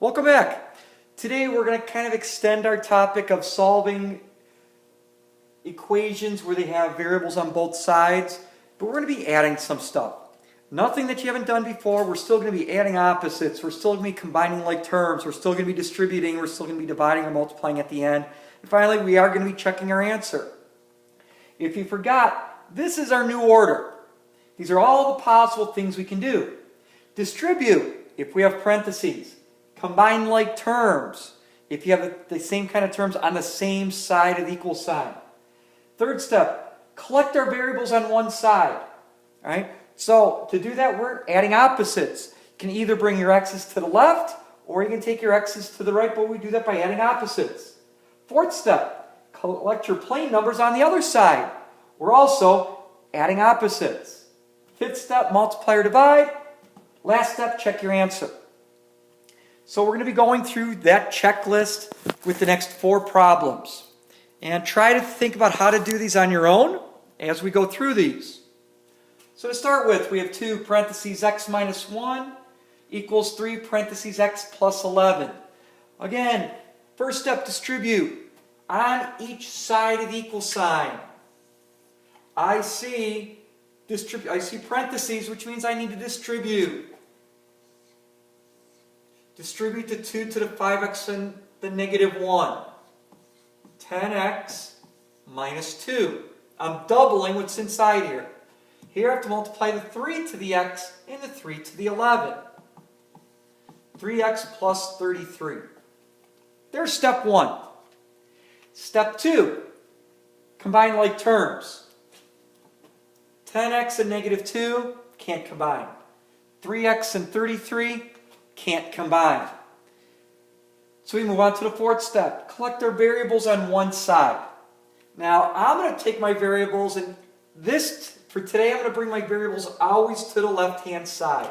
Welcome back. Today we're going to kind of extend our topic of solving equations where they have variables on both sides, but we're going to be adding some stuff. Nothing that you haven't done before. We're still going to be adding opposites. We're still going to be combining like terms. We're still going to be distributing. We're still going to be dividing or multiplying at the end. And finally, we are going to be checking our answer. If you forgot, this is our new order. These are all the possible things we can do. Distribute, if we have parentheses. Combine like terms, if you have the same kind of terms on the same side of the equal sign. Third step, collect our variables on one side. All right? So to do that, we're adding opposites. You can either bring your x's to the left, or you can take your x's to the right, but we do that by adding opposites. Fourth step, collect your plain numbers on the other side. We're also adding opposites. Fifth step, multiply or divide. Last step, check your answer. So we're going to be going through that checklist with the next 4 problems. And try to think about how to do these on your own as we go through these. So to start with, we have 2 parentheses x minus 1 equals 3 parentheses x plus 11. Again, first step, distribute. On each side of the equal sign, I see parentheses, which means I need to distribute. Distribute the 2 to the 5x and the negative 1. 10x minus 2. I'm doubling what's inside here. Here I have to multiply the 3 to the x and the 3 to the 11. 3x plus 33. There's step 1. Step 2. Combine like terms. 10x and negative 2 can't combine. 3x and 33 can't combine. So we move on to the fourth step. Collect our variables on one side. Now I'm going to take my variables, and for today I'm going to bring my variables always to the left hand side.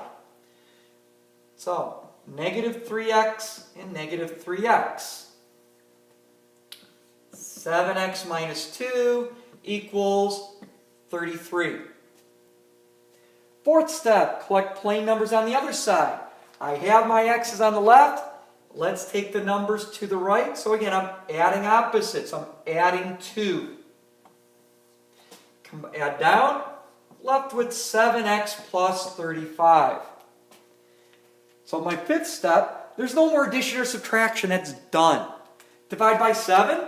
So negative 3x and negative 3x. 7x minus 2 equals 33. Fourth step, collect plain numbers on the other side. I have my x's on the left. Let's take the numbers to the right. So again, I'm adding opposites. I'm adding 2. Add down. Left with 7x plus 35. So my fifth step, there's no more addition or subtraction. That's done. Divide by 7.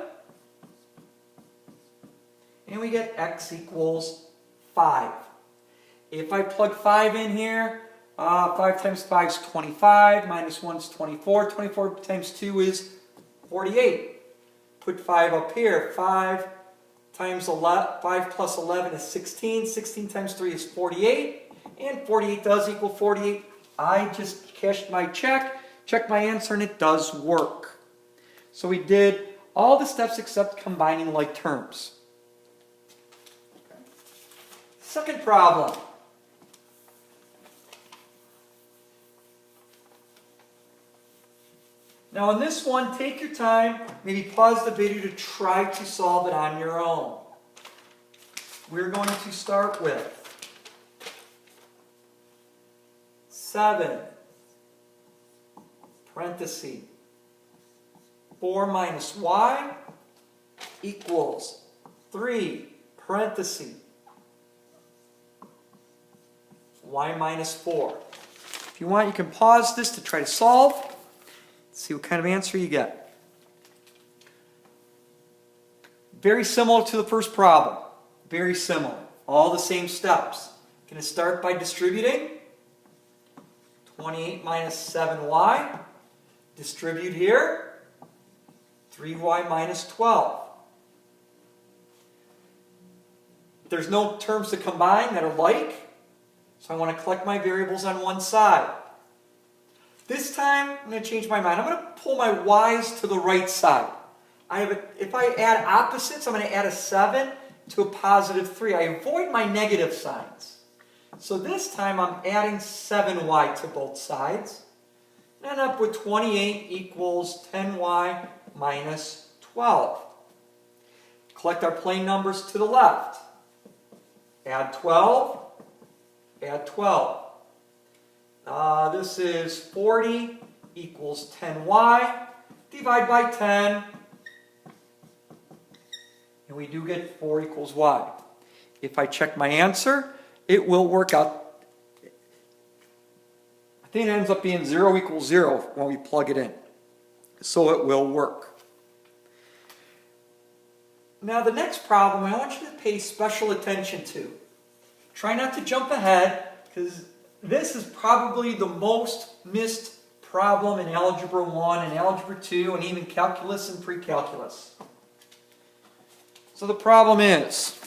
And we get x equals 5. If I plug 5 in here, 5 times 5 is 25, minus 1 is 24, 24 times 2 is 48. Put 5 up here, 5 plus 11 is 16, 16 times 3 is 48, and 48 does equal 48. I just cashed my check, checked my answer, and it does work. So we did all the steps except combining like terms. Okay. Second problem. Now on this one, take your time, maybe pause the video to try to solve it on your own. We're going to start with 7, parenthesis, 4 minus y equals 3, parenthesis, y minus 4. If you want, you can pause this to try to solve. See what kind of answer you get. Very similar to the first problem. Very similar. All the same steps. Going to start by distributing. 28 minus 7y. Distribute here. 3y minus 12. There's no terms to combine that are like, so I want to collect my variables on one side. This time, I'm going to change my mind. I'm going to pull my y's to the right side. If I add opposites, I'm going to add a 7 to a positive 3. I avoid my negative signs. So this time, I'm adding 7y to both sides. And end up with 28 equals 10y minus 12. Collect our plain numbers to the left. Add 12. Add 12. This is 40 equals 10y. Divide by 10. And we do get 4 equals y. If I check my answer, it will work out. I think it ends up being 0 equals 0 when we plug it in. So it will work. Now the next problem I want you to pay special attention to. Try not to jump ahead, because this is probably the most missed problem in Algebra 1 and Algebra 2 and even Calculus and Pre-Calculus. So the problem is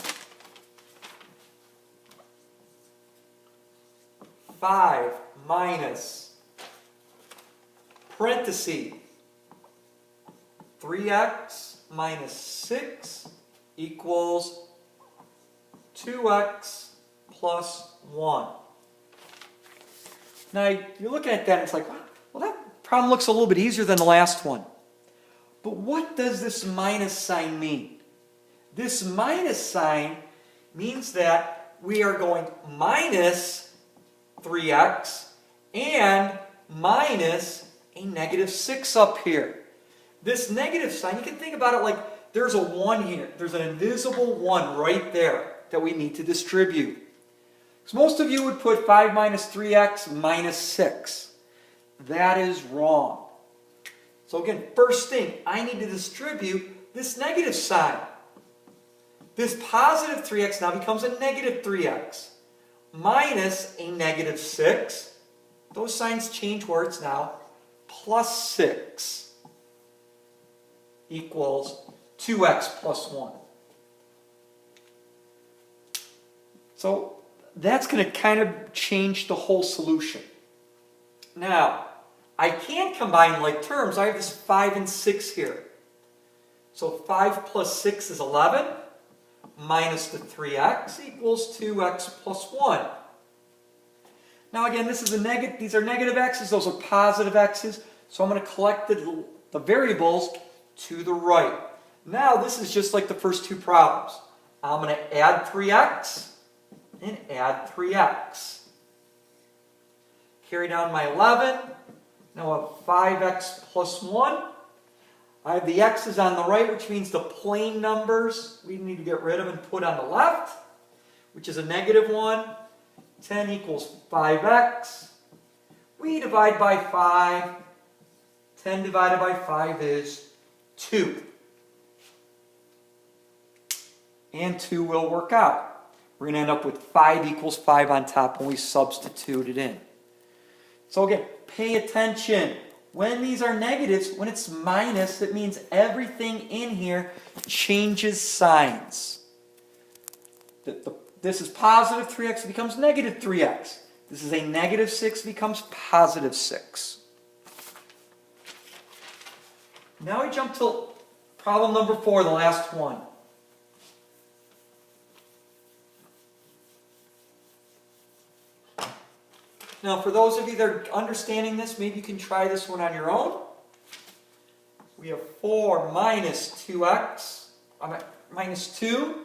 5 minus parenthesis 3x minus 6 equals 2x plus 1. Now you're looking at that and it's like, well, that problem looks a little bit easier than the last one. But what does this minus sign mean? This minus sign means that we are going minus 3x and minus a negative 6 up here. This negative sign, you can think about it like there's a 1 here. There's an invisible 1 right there that we need to distribute. So most of you would put 5 minus 3x minus 6. That is wrong. So again, first thing, I need to distribute this negative sign. This positive 3x now becomes a negative 3x minus a negative 6. Those signs change where it's now plus 6 equals 2x plus 1. So that's going to kind of change the whole solution. Now, I can combine like terms. I have this 5 and 6 here. So 5 plus 6 is 11. Minus the 3x equals 2x plus 1. Now again, this is these are negative x's, those are positive x's. So I'm going to collect the variables to the right. Now this is just like the first two problems. I'm going to add 3x and add 3x. Carry down my 11. Now I have 5x plus 1. I have the x's on the right, which means the plain numbers we need to get rid of and put on the left, which is a negative 1. 10 equals 5x. We divide by 5. 10 divided by 5 is 2. And 2 will work out. We're going to end up with 5 equals 5 on top when we substitute it in. So again, pay attention. When these are negatives, when it's minus, it means everything in here changes signs. This is positive 3x, it becomes negative 3x. This is a negative 6, becomes positive 6. Now we jump to problem number 4, the last one. Now, for those of you that are understanding this, maybe you can try this one on your own. We have 4 minus 2x, minus 2.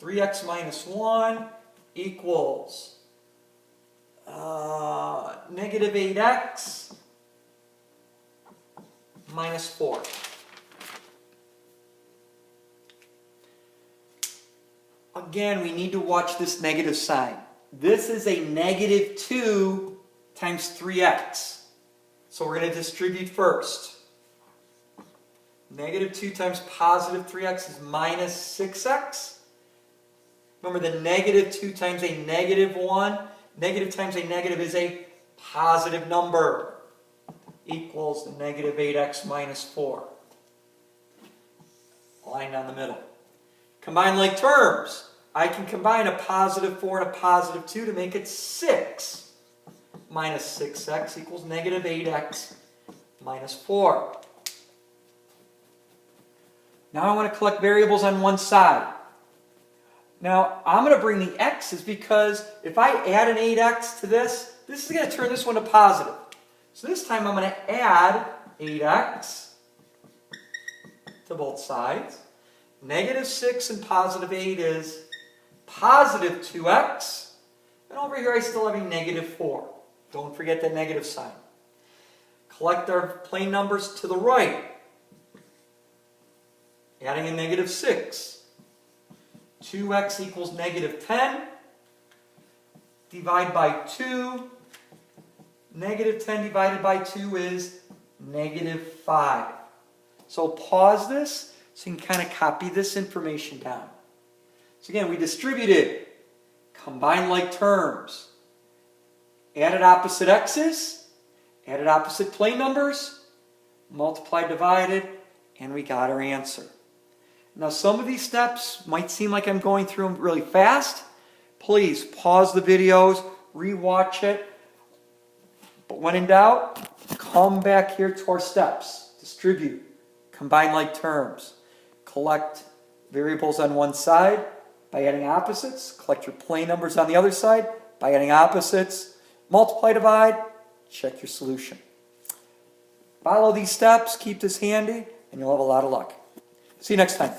3x minus 1 equals negative 8x minus 4. Again, we need to watch this negative sign. This is a negative 2 times 3x. So we're going to distribute first. Negative 2 times positive 3x is minus 6x. Remember, the negative 2 times a negative 1. Negative times a negative is a positive number. Equals the negative 8x minus 4. Line down the middle. Combine like terms. I can combine a positive 4 and a positive 2 to make it 6. Minus 6x equals negative 8x minus 4. Now I want to collect variables on one side. Now I'm going to bring the x's because if I add an 8x to this, this is going to turn this one to positive. So this time I'm going to add 8x to both sides. Negative 6 and positive 8 is positive 2x. And over here I still have a negative 4. Don't forget that negative sign. Collect our plane numbers to the right. Adding a negative 6. 2x equals negative 10. Divide by 2. Negative 10 divided by 2 is negative 5. So pause this so you can kind of copy this information down. So again, we distributed, combined like terms, added opposite x's, added opposite plane numbers, multiplied, divided, and we got our answer. Now some of these steps might seem like I'm going through them really fast. Please pause the videos, rewatch it. But when in doubt, come back here to our steps. Distribute, combine like terms, collect variables on one side by adding opposites, collect your plane numbers on the other side by adding opposites, multiply, divide, check your solution. Follow these steps, keep this handy, and you'll have a lot of luck. See you next time.